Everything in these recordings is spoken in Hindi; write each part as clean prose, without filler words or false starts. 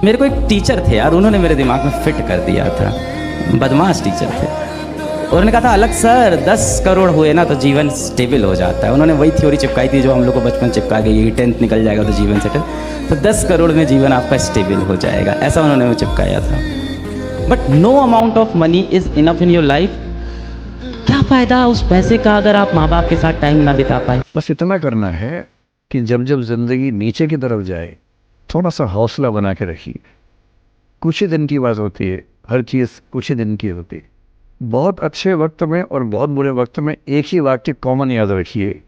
मेरे को एक टीचर थे यार, उन्होंने मेरे दिमाग में फिट कर दिया था। बदमाश टीचर थे। उन्होंने कहा था अलग सर 10 करोड़ हुए ना तो जीवन स्टेबल हो जाता है। उन्होंने वही थ्योरी चिपकाई थी जो हम लोग को बचपन चिपका गई कि 10th निकल जाएगा तो जीवन सेटल, तो 10 करोड़ में जीवन आपका स्टेबल हो जाएगा, ऐसा उन्होंने वो चिपकाया था। But no amount of money is enough in your life. क्या फ़ायदा उस पैसे का अगर आप माँ बाप के साथ टाइम ना बिता पाए। बस इतना करना है कि जब जब जिंदगी नीचे की तरफ जाए थोड़ा सा हौसला बना के रखिए। कुछ ही दिन की बात होती है, हर चीज़ कुछ ही दिन की होती है। बहुत अच्छे वक्त में और बहुत बुरे वक्त में एक ही वाक्य कॉमन याद रखिए,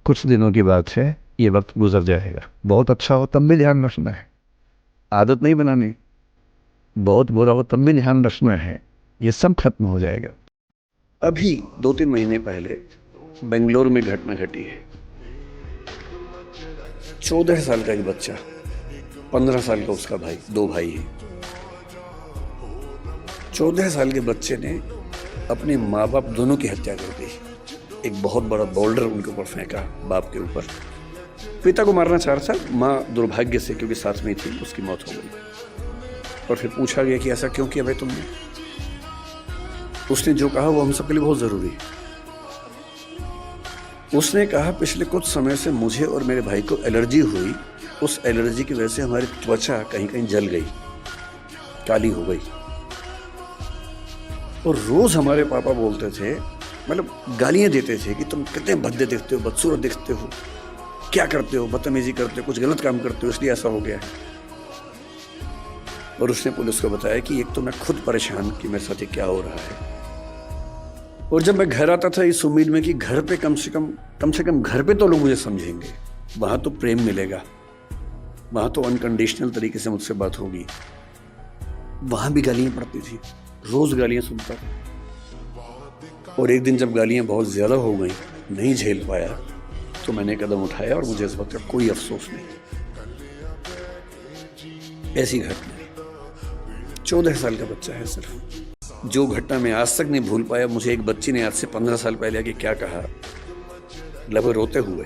कुछ दिनों की बात है, ये वक्त गुजर जाएगा। बहुत अच्छा हो तब भी ध्यान रखना है, आदत नहीं बनानी। बहुत बुरा हो तब भी ध्यान रखना है, ये सब खत्म हो जाएगा। अभी 2-3 महीने पहले बेंगलोर में घटना घटी है। 14 साल का एक बच्चा, 15 साल का उसका भाई, 2 भाई हैं। 14 साल के बच्चे ने अपने माँ बाप दोनों की हत्या कर दी। एक बहुत बड़ा बोल्डर उनके ऊपर फेंका, बाप के ऊपर। पिता को मारना चाह रहा था, माँ दुर्भाग्य से क्योंकि साथ में थी उसकी मौत हो गई। और फिर पूछा गया कि ऐसा क्यों किया भाई तुमने। उसने जो कहा वो हम सबके लिए बहुत ज़रूरी है। उसने कहा पिछले कुछ समय से मुझे और मेरे भाई को एलर्जी हुई, उस एलर्जी की वजह से हमारी त्वचा कहीं कहीं जल गई, काली हो गई। और रोज हमारे पापा बोलते थे, मतलब गालियां देते थे कि तुम कितने भद्दे दिखते हो, बदसूरत दिखते हो, क्या करते हो, बदतमीजी करते हो, कुछ गलत काम करते हो, इसलिए ऐसा हो गया है। और उसने पुलिस को बताया कि एक तो मैं खुद परेशान कि मेरे साथ ये क्या हो रहा है। और जब मैं घर आता था इस उम्मीद में कि घर पे कम से कम घर पे तो लोग मुझे समझेंगे, वहां तो प्रेम मिलेगा, वहां तो अनकंडीशनल तरीके से मुझसे बात होगी। वहां भी गालियां पड़ती थी, रोज गालियां सुनता था। और एक दिन जब गालियां बहुत ज्यादा हो गई, नहीं झेल पाया, तो मैंने कदम उठाया और मुझे इस वक्त का कोई अफसोस नहीं। ऐसी घटना 14 साल का बच्चा है सिर्फ, जो घटना मैं आज तक नहीं भूल पाया। मुझे एक बच्ची ने आज से 15 साल पहले आके क्या कहा, लगभग रोते हुए,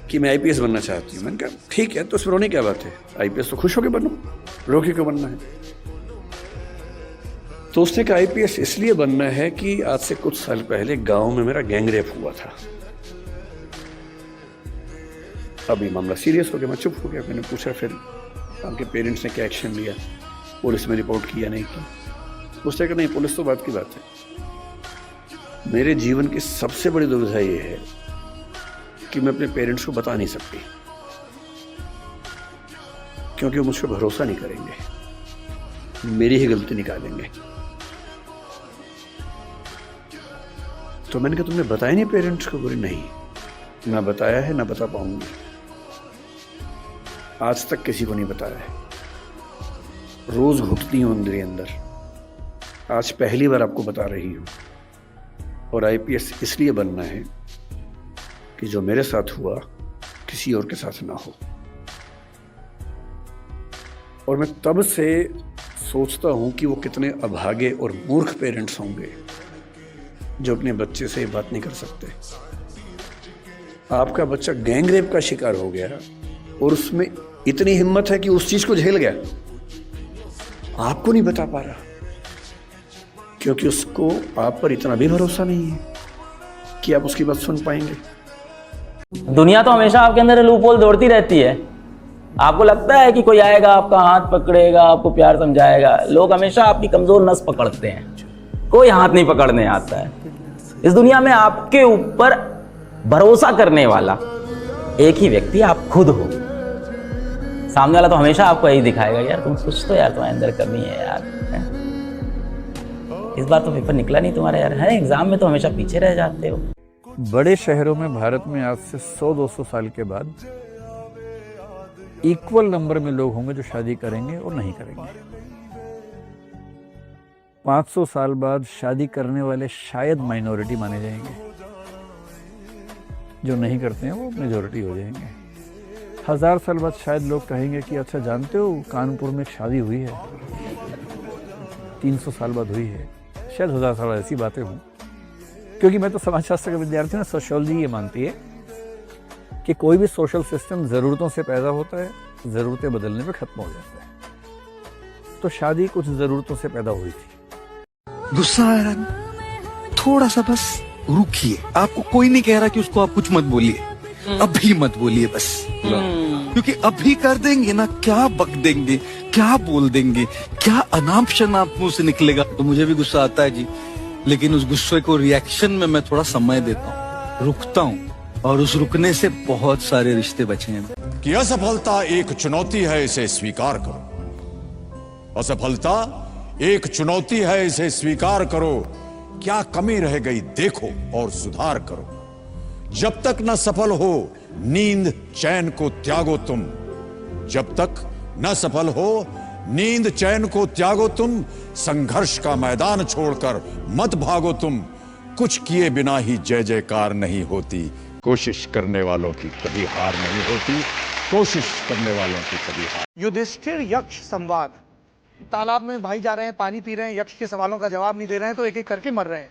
कि मैं आईपीएस बनना चाहती हूँ। मैंने कहा ठीक है, तो उसमें रोने क्या बात है, आईपीएस तो खुश होकर बनो, रो के क्यों बनना है। तो उसने कहा आईपीएस इसलिए बनना है कि आज से कुछ साल पहले गांव में मेरा गैंग रेप हुआ था। अभी मामला सीरियस हो गया, मैं चुप हो गया। मैंने पूछा फिर आपके पेरेंट्स ने क्या एक्शन लिया, पुलिस में रिपोर्ट किया नहीं की। उसने कहा नहीं, पुलिस तो बात की बात है, मेरे जीवन की सबसे बड़ी दुविधा ये है कि मैं अपने पेरेंट्स को बता नहीं सकती, क्योंकि वो मुझ पर भरोसा नहीं करेंगे, मेरी ही गलती निकालेंगे। तो मैंने कहा तुमने बताया नहीं पेरेंट्स को? बोले नहीं, ना बताया है ना बता पाऊंगी, आज तक किसी को नहीं बताया है, रोज घुटती हूं अंदर ही अंदर। आज पहली बार आपको बता रही हूं। और आईपीएस इसलिए बनना है कि जो मेरे साथ हुआ किसी और के साथ ना हो। और मैं तब से सोचता हूं कि वो कितने अभागे और मूर्ख पेरेंट्स होंगे जो अपने बच्चे से ये बात नहीं कर सकते। आपका बच्चा गैंग रेप का शिकार हो गया और उसमें इतनी हिम्मत है कि उस चीज को झेल गया, आपको नहीं बता पा रहा, क्योंकि उसको आप पर इतना भी भरोसा नहीं है कि आप उसकी बात सुन पाएंगे। दुनिया तो हमेशा आपके अंदर लूपहोल दौड़ती रहती है। आपको लगता है कि कोई आएगा, आपका हाथ पकड़ेगा, आपको प्यार समझाएगा। लोग हमेशा आपकी कमजोर नस पकड़ते हैं, कोई हाथ नहीं पकड़ने आता है। इस दुनिया में आपके ऊपर भरोसा करने वाला एक ही व्यक्ति आप खुद हो। सामने वाला तो हमेशा आपको यही दिखाएगा, यार तुम कुछ तो यार तुम्हारे अंदर कमी है यार, है? इस बार तो पेपर निकला नहीं तुम्हारा यार, है एग्जाम में तो हमेशा पीछे रह जाते हो। बड़े शहरों में भारत में आज से 100-200 साल के बाद इक्वल नंबर में लोग होंगे जो शादी करेंगे और नहीं करेंगे। 500 साल बाद शादी करने वाले शायद माइनॉरिटी माने जाएंगे, जो नहीं करते हैं वो मेजॉरिटी हो जाएंगे। 1000 साल बाद शायद लोग कहेंगे कि अच्छा जानते हो कानपुर में शादी हुई है, 300 साल बाद हुई है, शायद 1000 साल बाद ऐसी बातें हों। क्योंकि मैं तो समाजशास्त्र का विद्यार्थी हूँ, सोशियोलॉजी ये मानती है कि कोई भी सोशल सिस्टम ज़रूरतों से पैदा होता है ज़रूरतें बदलने पे ख़त्म हो जाता है। तो शादी कुछ ज़रूरतों से पैदा हुई थी। गुस्सा आ रहा है, थोड़ा सा बस रुकिए। आपको कोई नहीं कह रहा कि उसको आप कुछ मत बोलिए, अभी मत बोलिए बस, क्योंकि अभी कर देंगे ना, क्या बक देंगे, क्या बोल देंगे, क्या अनाप शनाप मुंह से निकलेगा। तो मुझे भी गुस्सा आता है जी, लेकिन उस गुस्से को रिएक्शन में मैं थोड़ा समय देता हूँ, रुकता हूँ, और उस रुकने से बहुत सारे रिश्ते बचे हैं। कि असफलता एक चुनौती है, इसे स्वीकार करो। असफलता एक चुनौती है, इसे स्वीकार करो। क्या कमी रह गई देखो और सुधार करो। जब तक न सफल हो नींद चैन को त्यागो तुम। जब तक न सफल हो नींद चैन को त्यागो तुम। संघर्ष का मैदान छोड़कर मत भागो तुम। कुछ किए बिना ही जय जयकार नहीं होती। कोशिश करने वालों की कभी हार नहीं होती। कोशिश करने वालों की कभी हार। युधिष्ठिर यक्ष संवाद। तालाब में भाई जा रहे हैं, पानी पी रहे हैं, यक्ष के सवालों का जवाब नहीं दे रहे हैं, तो एक एक करके मर रहे हैं।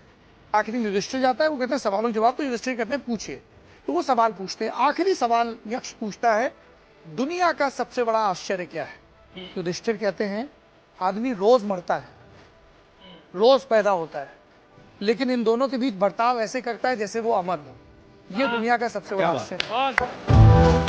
आखिरी युधिष्ठिर जाता है, वो कहते हैं सवालों के जवाब, तो युधिष्ठिर कहते हैं पूछिए। तो वो सवाल पूछते हैं। आखिरी सवाल यक्ष पूछता है, दुनिया का सबसे बड़ा आश्चर्य क्या है? युधिष्ठिर कहते हैं, आदमी रोज मरता है, रोज पैदा होता है, लेकिन इन दोनों के बीच बर्ताव ऐसे करता है जैसे वो अमर हो। ये दुनिया का सबसे बड़ा आश्चर्य है।